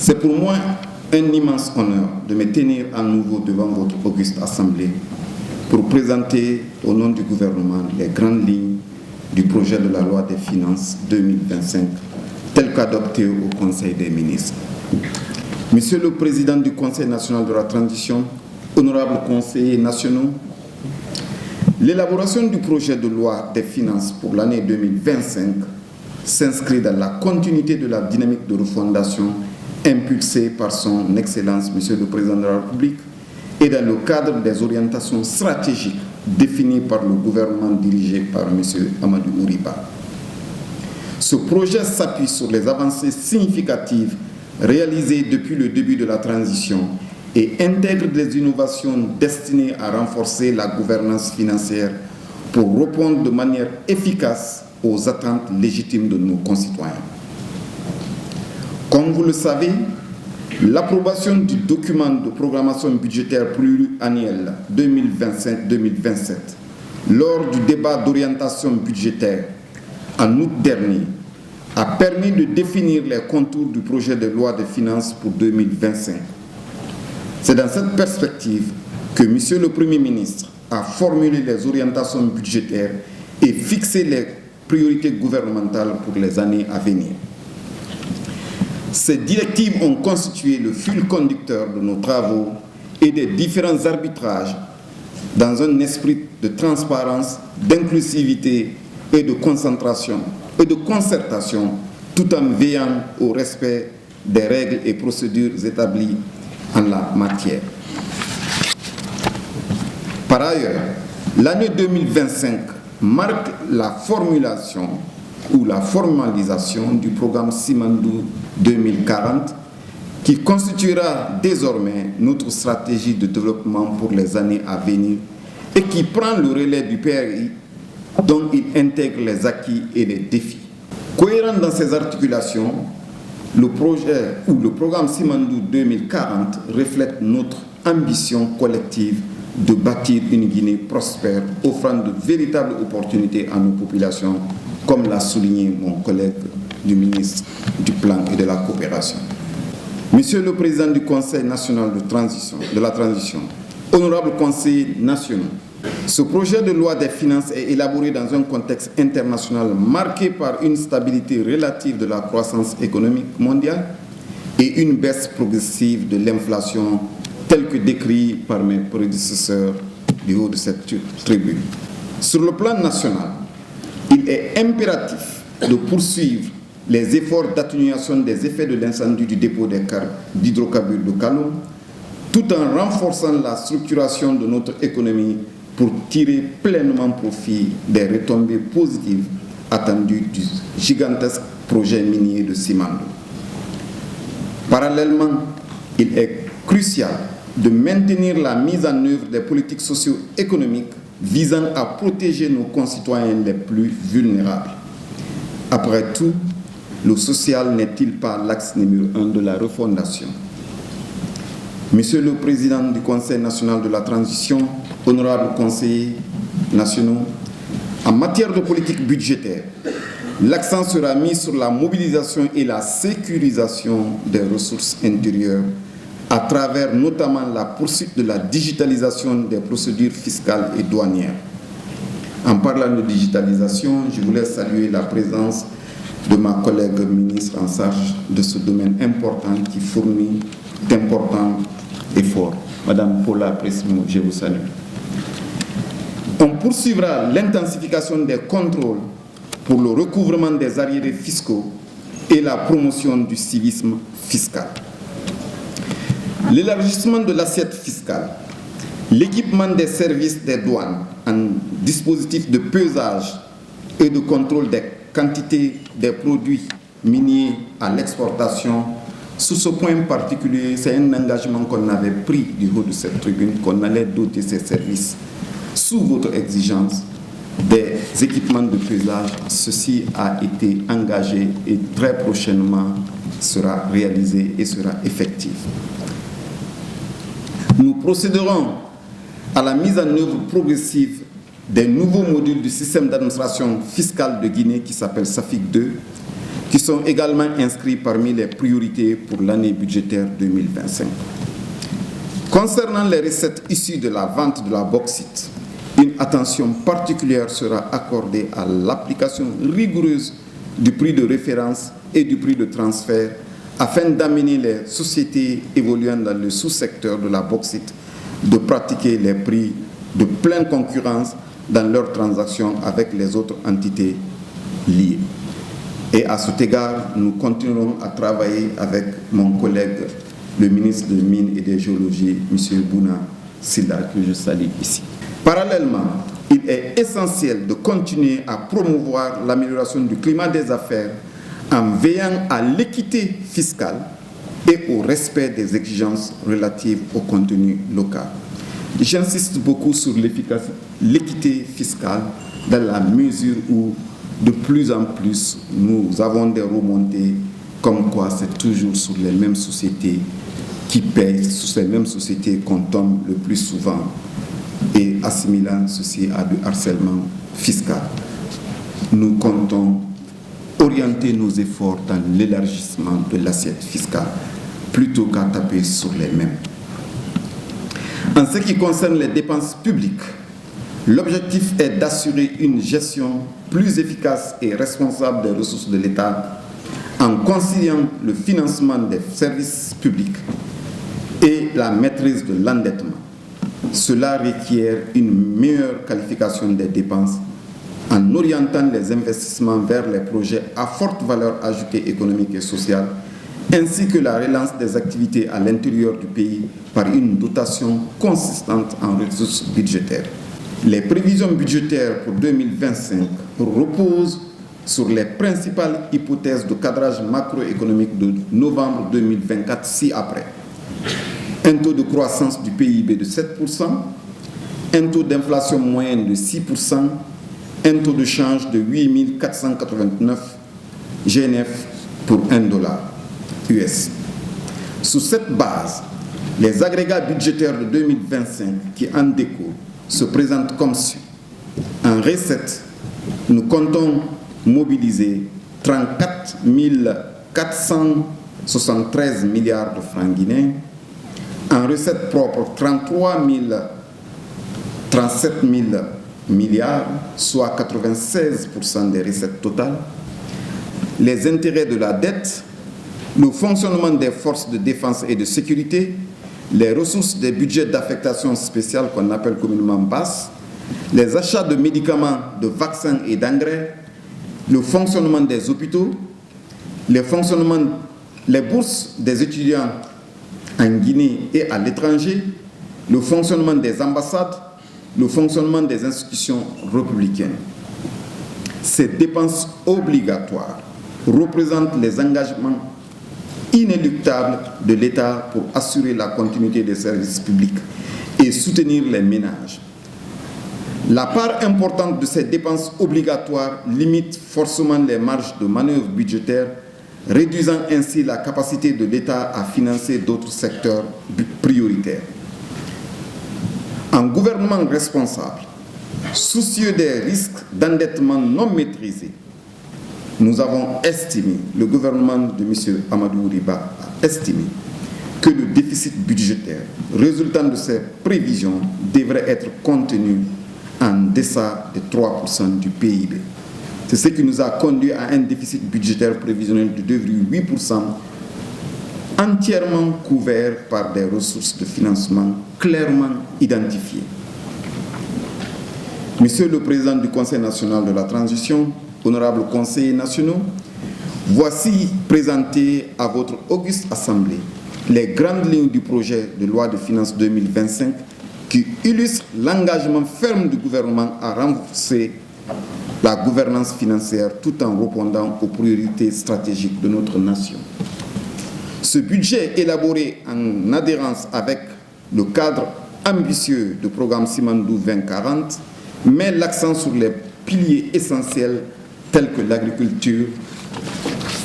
C'est pour moi un immense honneur de me tenir à nouveau devant votre auguste assemblée pour présenter au nom du gouvernement les grandes lignes du projet de la loi des finances 2025 tel qu'adopté au Conseil des ministres. Monsieur le Président du Conseil national de la transition, honorables conseillers nationaux, l'élaboration du projet de loi des finances pour l'année 2025 s'inscrit dans la continuité de la dynamique de refondation impulsée par son Excellence, Monsieur le Président de la République, et dans le cadre des orientations stratégiques définies par le gouvernement dirigé par M. Amadou Ouriba. Ce projet s'appuie sur les avancées significatives réalisées depuis le début de la transition et intègre des innovations destinées à renforcer la gouvernance financière pour répondre de manière efficace aux attentes légitimes de nos concitoyens. Comme vous le savez, l'approbation du document de programmation budgétaire pluriannuelle 2025-2027 lors du débat d'orientation budgétaire en août dernier a permis de définir les contours du projet de loi de finances pour 2025. C'est dans cette perspective que M. le Premier ministre a formulé les orientations budgétaires et fixé les priorités gouvernementales pour les années à venir. Ces directives ont constitué le fil conducteur de nos travaux et des différents arbitrages dans un esprit de transparence, d'inclusivité et de concentration et de concertation, tout en veillant au respect des règles et procédures établies en la matière. Par ailleurs, l'année 2025 marque la formulation ou la formalisation du programme Simandou 2040 qui constituera désormais notre stratégie de développement pour les années à venir et qui prend le relais du PRI dont il intègre les acquis et les défis. Cohérent dans ces articulations, le projet ou le programme Simandou 2040 reflète notre ambition collective de bâtir une Guinée prospère offrant de véritables opportunités à nos populations, comme l'a souligné mon collègue du ministre du Plan et de la Coopération. Monsieur le Président du Conseil national de la transition, honorables conseillers nationaux, ce projet de loi des finances est élaboré dans un contexte international marqué par une stabilité relative de la croissance économique mondiale et une baisse progressive de l'inflation telle que décrite par mes prédécesseurs du haut de cette tribune. Sur le plan national, il est impératif de poursuivre les efforts d'atténuation des effets de l'incendie du dépôt d'hydrocarbures de Kalom, tout en renforçant la structuration de notre économie pour tirer pleinement profit des retombées positives attendues du gigantesque projet minier de Simandou. Parallèlement, il est crucial de maintenir la mise en œuvre des politiques socio-économiques visant à protéger nos concitoyens les plus vulnérables. Après tout, le social n'est-il pas l'axe numéro 1 de la refondation? Monsieur le Président du Conseil national de la transition, honorables conseillers nationaux, en matière de politique budgétaire, l'accent sera mis sur la mobilisation et la sécurisation des ressources intérieures à travers notamment la poursuite de la digitalisation des procédures fiscales et douanières. En parlant de digitalisation, je voulais saluer la présence de ma collègue ministre en charge de ce domaine important qui fournit d'importants efforts. Madame Paula Pressimo, je vous salue. On poursuivra l'intensification des contrôles pour le recouvrement des arriérés fiscaux et la promotion du civisme fiscal. L'élargissement de l'assiette fiscale, l'équipement des services des douanes en dispositif de pesage et de contrôle des quantités des produits miniers à l'exportation. Sur ce point particulier, c'est un engagement qu'on avait pris du haut de cette tribune, qu'on allait doter ces services sous votre exigence des équipements de pesage. Ceci a été engagé et très prochainement sera réalisé et sera effectif. Nous procéderons à la mise en œuvre progressive des nouveaux modules du système d'administration fiscale de Guinée qui s'appelle SAFIC 2, qui sont également inscrits parmi les priorités pour l'année budgétaire 2025. Concernant les recettes issues de la vente de la bauxite, une attention particulière sera accordée à l'application rigoureuse du prix de référence et du prix de transfert afin d'amener les sociétés évoluant dans le sous-secteur de la bauxite de pratiquer les prix de pleine concurrence dans leurs transactions avec les autres entités liées. Et à cet égard, nous continuerons à travailler avec mon collègue, le ministre des Mines et des Géologies, M. Bouna Silla, que je salue ici. Parallèlement, il est essentiel de continuer à promouvoir l'amélioration du climat des affaires en veillant à l'équité fiscale et au respect des exigences relatives au contenu local. J'insiste beaucoup sur l'équité fiscale dans la mesure où de plus en plus nous avons des remontées comme quoi c'est toujours sur les mêmes sociétés qui payent, sur ces mêmes sociétés qu'on tombe le plus souvent et assimilant ceci à du harcèlement fiscal. Nous comptons orienter nos efforts dans l'élargissement de l'assiette fiscale plutôt qu'à taper sur les mêmes. En ce qui concerne les dépenses publiques, l'objectif est d'assurer une gestion plus efficace et responsable des ressources de l'État en conciliant le financement des services publics et la maîtrise de l'endettement. Cela requiert une meilleure qualification des dépenses en orientant les investissements vers les projets à forte valeur ajoutée économique et sociale, ainsi que la relance des activités à l'intérieur du pays par une dotation consistante en ressources budgétaires. Les prévisions budgétaires pour 2025 reposent sur les principales hypothèses de cadrage macroéconomique de novembre 2024 ci-après. Un taux de croissance du PIB de 7%, un taux d'inflation moyenne de 6%, un taux de change de 8 489 GNF pour $1 US. Sous cette base, les agrégats budgétaires de 2025 qui en découlent se présentent comme suit. En recettes, nous comptons mobiliser 34 473 milliards de francs guinéens. En recettes propres, 37 000 milliards, soit 96% des recettes totales. Les intérêts de la dette, le fonctionnement des forces de défense et de sécurité, les ressources des budgets d'affectation spéciale qu'on appelle communément BAS, les achats de médicaments, de vaccins et d'engrais, le fonctionnement des hôpitaux, les bourses des étudiants en Guinée et à l'étranger, le fonctionnement des ambassades, le fonctionnement des institutions républicaines. Ces dépenses obligatoires représentent les engagements inéluctables de l'État pour assurer la continuité des services publics et soutenir les ménages. La part importante de ces dépenses obligatoires limite forcément les marges de manœuvre budgétaires, réduisant ainsi la capacité de l'État à financer d'autres secteurs prioritaires. Un gouvernement responsable, soucieux des risques d'endettement non maîtrisés, nous avons estimé, le gouvernement de M. Amadou Riba a estimé que le déficit budgétaire résultant de ces prévisions devrait être contenu en deçà de 3% du PIB. C'est ce qui nous a conduit à un déficit budgétaire prévisionnel de 2,8%, entièrement couvert par des ressources de financement clairement identifiées. Monsieur le Président du Conseil national de la transition, honorables conseillers nationaux, voici présentés à votre auguste assemblée les grandes lignes du projet de loi de finances 2025 qui illustre l'engagement ferme du gouvernement à renforcer la gouvernance financière tout en répondant aux priorités stratégiques de notre nation. Ce budget élaboré en adhérence avec le cadre ambitieux du programme Simandou 2040 met l'accent sur les piliers essentiels tels que l'agriculture,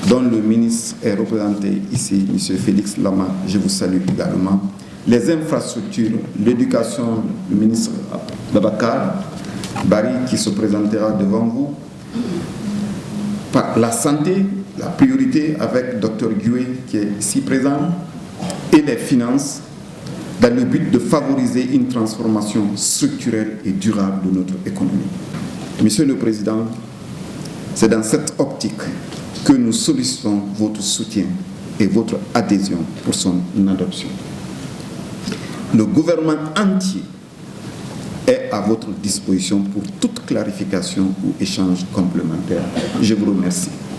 dont le ministre est représenté ici, M. Félix Lama, je vous salue également, les infrastructures, l'éducation, le ministre Babacar Bari qui se présentera devant vous, la santé, la priorité avec Dr Gué qui est ici présent et les finances dans le but de favoriser une transformation structurelle et durable de notre économie. Monsieur le Président, c'est dans cette optique que nous sollicitons votre soutien et votre adhésion pour son adoption. Le gouvernement entier est à votre disposition pour toute clarification ou échange complémentaire. Je vous remercie.